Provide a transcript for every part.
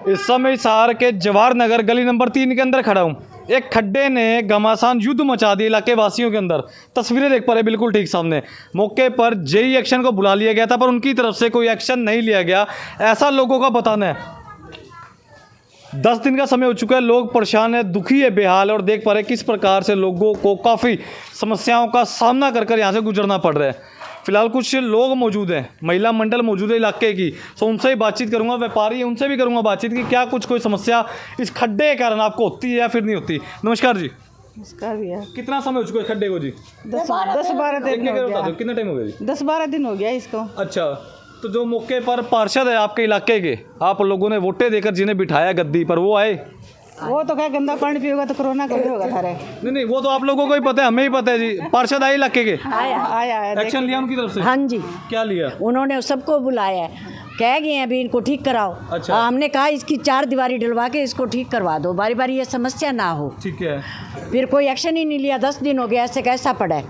इस समय हिसार के जवाहर नगर गली नंबर 3 के अंदर खड़ा हूँ। एक खड्डे ने घमासान युद्ध मचा दिया इलाके वासियों के अंदर। तस्वीरें देख पा रहे बिल्कुल ठीक सामने। मौके पर जेई एक्शन को बुला लिया गया था पर उनकी तरफ से कोई एक्शन नहीं लिया गया, ऐसा लोगों का बताना है। 10 दिन का समय हो चुका है, लोग परेशान है, दुखी है, बेहाल है और देख पा रहे किस प्रकार से लोगों को काफ़ी समस्याओं का सामना कर यहाँ से गुजरना पड़ रहा है। फिलहाल कुछ लोग मौजूद हैं, महिला मंडल मौजूद है इलाके की, तो उनसे ही बातचीत करूंगा। व्यापारी है उनसे भी करूंगा बातचीत कि क्या कुछ कोई समस्या इस खड्डे के कारण आपको होती है या फिर नहीं होती। नमस्कार जी। नमस्कार भैया। कितना समय हो चुका है खड्डे को जी? 10-12 दिन हो गया। कितना टाइम हो गया जी? 10-12 दिन हो गया इसको। अच्छा, तो जो मौके पर पार्षद है आपके इलाके के, आप लोगों ने वोटें देकर जिन्हें बिठाया गद्दी पर, वो आए? वो तो क्या गंदा पानी पिएगा तो कोरोना का भी होगा थारे। नहीं, वो तो आप लोगों को ही पता है, हमें ही पता है जी। पार्षद आए इलाके के? आया एक्शन लिया उनकी तरफ से? हाँ जी, क्या लिया? उन्होंने सबको बुलाया है, कह गए हैं अभी इनको ठीक कराओ। अच्छा। हमने कहा इसकी 4 दीवारी डलवा के इसको ठीक करवा दो, बारी बारी ये समस्या ना हो। ठीक है। फिर कोई एक्शन ही नहीं लिया, 10 दिन हो गया, ऐसे कैसा पड़ा है।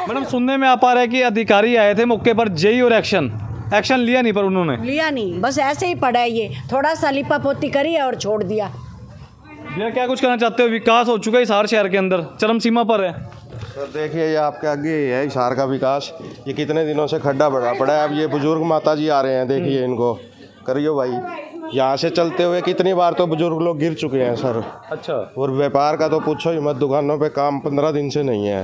मैडम सुनने में आ पा रहा है कि अधिकारी आए थे मौके पर, जेई और एक्शन लिया नहीं पर उन्होंने? लिया नहीं, बस ऐसे ही पड़ा है, ये थोड़ा सा लिपा पोती करी है और छोड़ दिया। भैया क्या कुछ कहना चाहते हो? विकास हो चुका है हिसार शहर के अंदर, चरम सीमा पर है। सर देखिए, ये आपके आगे है हिसार का विकास। ये कितने दिनों से खड्डा बढ़ा पड़ा है। अब ये बुजुर्ग माता जी आ रहे हैं, देखिए इनको करियो भाई। यहाँ से चलते हुए कितनी बार तो बुजुर्ग लोग गिर चुके हैं सर। अच्छा। और व्यापार का तो पूछो ही मत, दुकानों पे काम 15 दिन से नहीं है।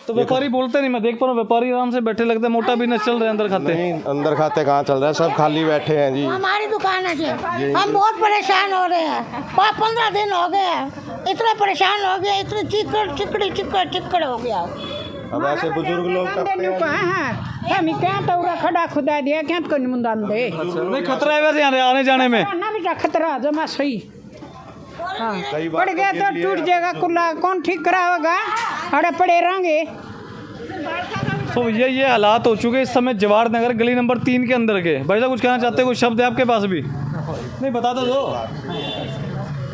तो व्यापारी बोलते नहीं, मैं देख पा रहा हूँ व्यापारी आराम से बैठे लगते हैं, मोटा बिजनेस चल रहे हैं, अंदर खाते नहीं, अंदर खाते कहाँ चल रहा है, सब खाली बैठे हैं जी। हमारी दुकान है जी, हम बहुत परेशान हो रहे हैं। 15 दिन हो गए, इतना परेशान हो गया, इतनी चिकड़ हो गया। अब ऐसे बुजुर्ग लोग हम क्या तो खड़ा खुदा दिया क्या तो मुंदान दे। नहीं, खतरा है वैसे यहाँ आने जाने में? ना बेटा खतरा जमा सही। कई बार पड़ गया तो टूट जाएगा, कुल्ला कौन ठीक कराएगा, अरे पड़े रहेंगे। तो ये हालात हो चुके इस समय जवाहर नगर गली नंबर 3 के अंदर के। भाई साहब कुछ कहना चाहते हैं? कोई शब्द है आपके पास भी? नहीं, बता दो।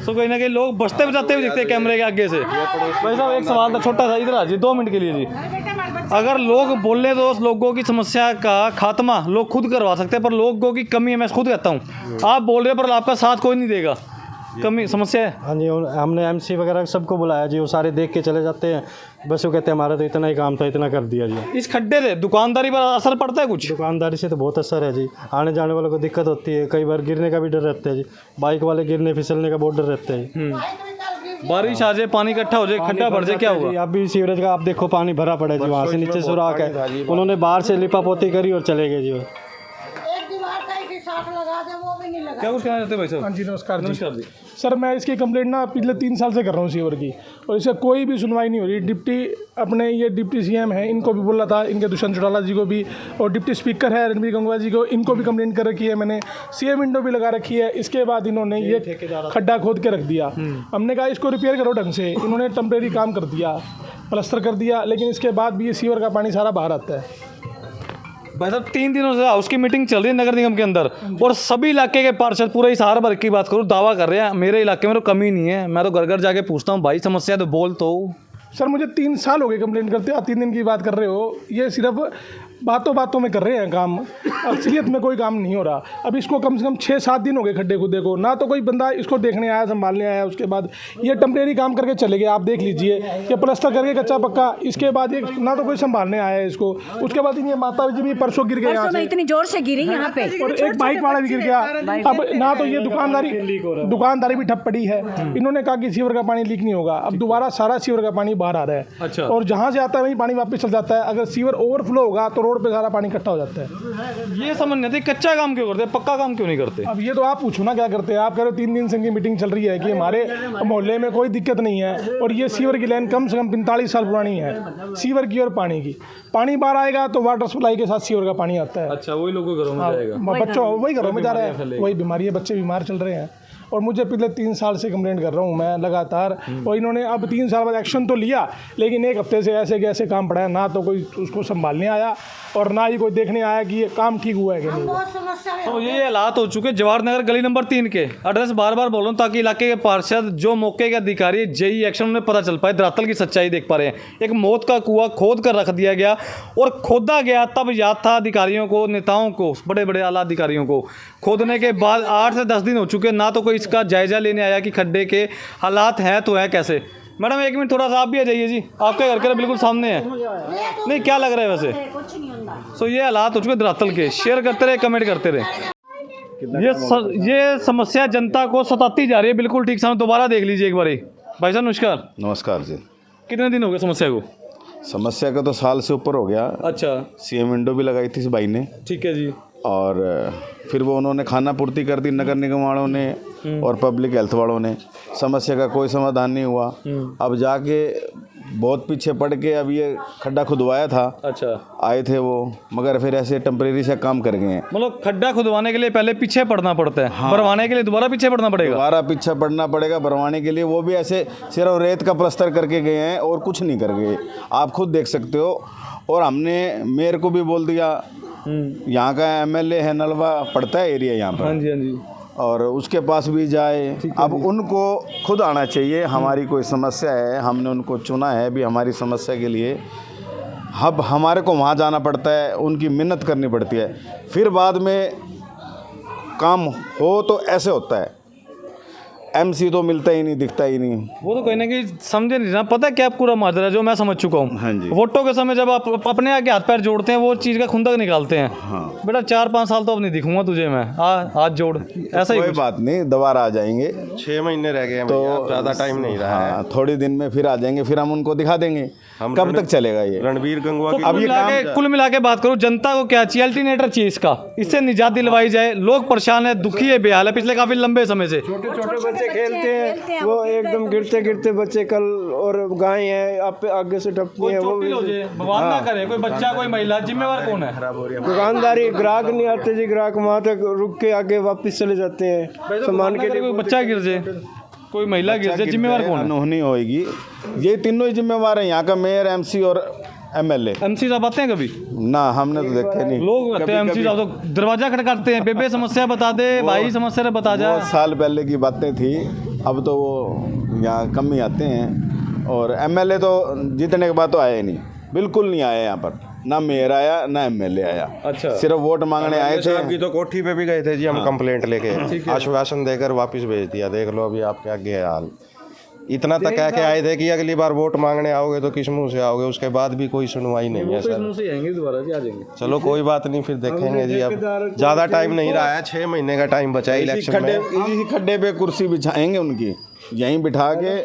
तो कहीं ना कहीं लोग बचते बचाते हुए दिखते हैं कैमरे के आगे से। भाई साहब एक सवाल था छोटा सा, इधर आ जी 2 मिनट के लिए जी। अगर लोग बोले तो लोगों की समस्या का खात्मा लोग खुद करवा सकते हैं, पर लोगों की कमी है, मैं खुद कहता हूँ। आप बोल रहे हो पर आपका साथ कोई नहीं देगा, कमी समस्या है। हाँ जी, हमने एमसी वगैरह सबको बुलाया जी, वो सारे देख के चले जाते हैं, बस वो कहते हैं हमारा तो इतना ही काम था, इतना कर दिया जी। इस खड्डे से दुकानदारी पर असर पड़ता है कुछ? दुकानदारी से तो बहुत असर है जी, आने जाने वालों को दिक्कत होती है, कई बार गिरने का भी डर रहता है जी, बाइक वाले गिरने फिसलने का बहुत डर रहता है। बारिश आ जाए, पानी इकट्ठा हो जाए, खड्डा भर जाए, क्या होगा? अभी सीवरेज का आप देखो पानी भरा पड़ा है जी, वहाँ से नीचे सुराख है, उन्होंने बाहर से लिपा पोती करी और चले गए जी। क्या कुछ कहना चाहते हैं भाई साहब? हाँ जी, नमस्कार जी। सर मैं इसकी कंप्लेंट ना पिछले 3 साल से कर रहा हूँ सीवर की, और इससे कोई भी सुनवाई नहीं हो रही। ये डिप्टी सीएम है, इनको भी बोला था, इनके दुष्यंत चौटाला जी को भी, और डिप्टी स्पीकर है रणबीर गंगवा जी को, इनको भी कंप्लेंट कर रखी है मैंने, सीएम विंडो भी लगा रखी है। इसके बाद इन्होंने ये खड्डा खोद के रख दिया। हमने कहा इसको रिपेयर करो ढंग से, इन्होंने टेम्परेरी काम कर दिया, प्लास्टर कर दिया, लेकिन इसके बाद भी ये सीवर का पानी सारा बाहर आता है। भाई साहब 3 दिनों से हाउस की मीटिंग चल रही है नगर निगम के अंदर, और सभी इलाके के पार्षद, पूरे हिसार भर की बात करूँ, दावा कर रहे हैं मेरे इलाके में तो कमी नहीं है। मैं तो घर घर जाके पूछता हूँ भाई समस्या तो बोल तो। सर मुझे 3 साल हो गए कंप्लेंट करते, आप 3 दिन की बात कर रहे हो। ये सिर्फ बातों में कर रहे हैं काम, असलियत में कोई काम नहीं हो रहा। अब इसको कम से कम 6-7 दिन हो गए खड्डे खुदे को, ना तो कोई बंदा इसको देखने आया, संभालने आया। उसके बाद ये टेम्परेरी काम करके चले गए, आप देख लीजिए, ये प्लास्टर करके कच्चा पक्का। इसके बाद ये ना तो कोई संभालने आया है इसको। उसके बाद ये माता जी भी परसों गिर गए यहाँ से, इतनी जोर से गिरी यहाँ पे, और एक बाइक वाला भी गिर गया। अब ना तो ये दुकानदारी भी ठप पड़ी है। इन्होंने कहा कि सीवर का पानी लीक नहीं होगा, अब दोबारा सारा सीवर का पानी बाहर आ रहा है। अच्छा। और जहाँ से आता है वही पानी वापस चल जाता है। अगर सीवर ओवरफ्लो होगा तो रोड पे सारा पानी इकट्ठा हो जाता है। ये समझ नहीं आती, कच्चा काम क्यों करते हैं, पक्का काम क्यों नहीं करते? अब ये तो आप पूछो ना क्या करते हैं। आप कह रहे हो 3 दिन से इनकी मीटिंग चल रही है कि हमारे मोहल्ले में कोई दिक्कत नहीं है, और ये सीवर की लाइन कम से कम 45 साल पुरानी है, सीवर की और पानी की। पानी बाहर आएगा तो वाटर सप्लाई के साथ सीवर का पानी आता है। अच्छा, वही लोगों के घरों में जाएगा, बच्चों वही घरों में जा रहा है, वही बीमारी है, बच्चे बीमार चल रहे हैं। और मुझे पिछले 3 साल से कंप्लेंट कर रहा हूँ मैं लगातार। और इन्होंने अब 3 साल बाद एक्शन तो लिया, लेकिन 1 हफ्ते से ऐसे के ऐसे काम पड़ा है, ना तो कोई उसको संभालने आया और ना ही कोई देखने आया कि ये काम ठीक हुआ है कि नहीं। बहुत समस्या में तो ये हालात हो चुके जवाहर नगर गली नंबर 3 के। एड्रेस बार बार बोल रहा हूँ ताकि इलाके के पार्षद, जो मौके के अधिकारी, जेई एक्शन उन्हें पता चल पाए, धरातल की सच्चाई देख पा रहे हैं। एक मौत का कुआं खोद कर रख दिया गया और खोदा गया तब याद था अधिकारियों को, नेताओं को, बड़े बड़े आला अधिकारियों को। खोदने के बाद 8 से 10 दिन हो चुके, ना तो कोई इसका जायजा लेने आया कि खड्डे के हालात हैं तो है कैसे। मैडम 1 मिनट थोड़ा सा आप भी आ जाइए जी, आपके घर के बिल्कुल सामने है। नहीं क्या लग रहा है वैसे? सो ये हालात हो चुके धरातल के। शेयर करते रहे, कमेंट करते रहे। ये समस्या जनता को सताती जा रही है, बिल्कुल ठीक सामने। दोबारा देख लीजिए एक बारी। भाई साहब नमस्कार। नमस्कार जी। कितने दिन हो गए समस्या को? समस्या का तो साल से ऊपर हो गया। अच्छा, सीएम विंडो भी लगाई थी इस भाई ने, ठीक है जी। और फिर वो उन्होंने खाना पूर्ति कर दी नगर निगम वालों ने और पब्लिक हेल्थ वालों ने। समस्या का कोई समाधान नहीं हुआ। अब जाके बहुत पीछे पड़ के अब ये खड्डा खुदवाया था। अच्छा, आए थे वो, मगर फिर ऐसे टेम्परेरी से काम कर गए हैं। मतलब खड्डा खुदवाने के लिए पहले पीछे पड़ना पड़ता है, हाँ। भरवाने के लिए दोबारा पीछे पड़ना पड़ेगा। दोबारा पीछे पड़ना पड़ेगा भरवाने के लिए। वो भी ऐसे सिर्फ रेत का प्लास्टर करके गए हैं और कुछ नहीं कर गए, आप खुद देख सकते हो। और हमने मेयर को भी बोल दिया, यहाँ का एमएलए है, नलवा पड़ता है एरिया यहाँ पर। हाँ जी, हाँ जी। और उसके पास भी जाए। अब उनको खुद आना चाहिए। हमारी कोई समस्या है, हमने उनको चुना है भी हमारी समस्या के लिए। अब हमारे को वहाँ जाना पड़ता है, उनकी मिन्नत करनी पड़ती है, फिर बाद में काम हो तो ऐसे होता है। एमसी तो मिलता ही नहीं, दिखता ही नहीं। वो तो कहीं ना कहीं समझे नहीं ना। पता है क्या पूरा माजरा जो मैं समझ चुका हूँ। हाँ जी। वोटों के समय जब आप अपने आगे हाथ पैर जोड़ते हैं, वो चीज़ का खुंदक निकालते हैं। हाँ। बेटा 4-5 साल तो अब नहीं दिखूंगा तुझे मैं, हाथ जोड़, ऐसा ही कोई कुछ। बात नहीं, दोबारा आ जाएंगे। 6 महीने रह गए हैं तो भैया, ज़्यादा टाइम नहीं रहा है। हाँ, थोड़े दिन में फिर आ जाएंगे, फिर हम उनको दिखा देंगे। कब तक चलेगा ये? रणबीर गंगवा तो की कुल मिला के बात करूँ, जनता को क्या चाहिए? अल्टरनेटर चाहिए इसका, इससे निजात दिलवाई जाए। लोग परेशान है, दुखी है, बेहाल है पिछले काफ़ी लंबे समय से। छोटे बच्चे खेलते हैं, वो एकदम गिरते बच्चे कल, और गाय है आप आगे से टपकी है, वो भी भगवान ना करे कोई बच्चा कोई महिला, जिम्मेवार कौन है? दुकानदारी। ग्राहक नहीं आते जी, ग्राहक वहाँ तक रुक के आगे वापस चले जाते हैं सामान के लिए। कोई बच्चा गिर जाए, कोई महिला गिर जाए, जिम्मेवार कौन है? अनहोनी होगी। ये तीनों ही जिम्मेवार हैं, यहाँ का मेयर, एमसी और एमएलए। एमसी साहब आते हैं कभी? ना, हमने तो देखे नहीं। लोग आते हैं एमसी साहब, तो दरवाजा खटखटाते हैं, बेबे समस्या बता दे, भाई समस्या बता जा। बहुत साल पहले की बातें थी, अब तो वो यहाँ कम ही आते हैं। और एमएलए तो जीतने के बाद तो आए नहीं, बिल्कुल नहीं आए यहाँ पर। ना मेयर आया, ना एमएलए आया। अच्छा, सिर्फ वोट मांगने आए थे। आपकी तो कोठी पे भी गए थे जी हम, कंप्लेंट लेके, आश्वासन देकर वापस भेज दिया। देख लो अभी आपके आगे है हाल। इतना तक कह के आए थे कि अगली बार वोट मांगने आओगे तो किस मुंह से आओगे, उसके बाद भी कोई सुनवाई नहीं है सर। चलो कोई बात नहीं, फिर देखेंगे जी। अब ज़्यादा टाइम नहीं रहा है, 6 महीने का टाइम बचा है इलेक्शन में। इसी खड्डे पे कुर्सी बिछाएंगे उनकी, यहीं बिठा के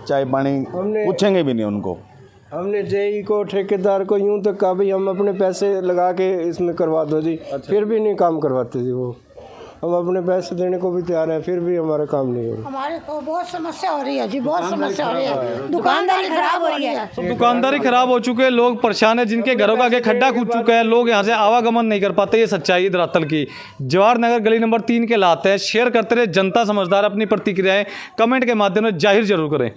चाय पानी पूछेंगे भी नहीं उनको। हमने जेई को, ठेकेदार को यूं तक कहा भाई हम अपने पैसे लगा के इसमें करवा दो जी। फिर भी नहीं काम करवाते जी वो। हम अपने पैसे देने को भी तैयार हैं, फिर भी हमारा काम नहीं हो रहा। हमारे को बहुत समस्या हो रही है जी, बहुत समस्या हो रही है। दुकानदारी खराब हो रही है। तो दुकानदारी खराब हो चुके, लोग परेशान है, जिनके घरों का आगे खड्डा कूद चुका है, लोग यहाँ से आवागमन नहीं कर पाते। ये सच्चाई है धरातल की। जवाहर नगर गली नंबर 3 के हालात है। शेयर करते रहे, जनता समझदार, अपनी प्रतिक्रियाएं कमेंट के माध्यम से जाहिर जरूर करें।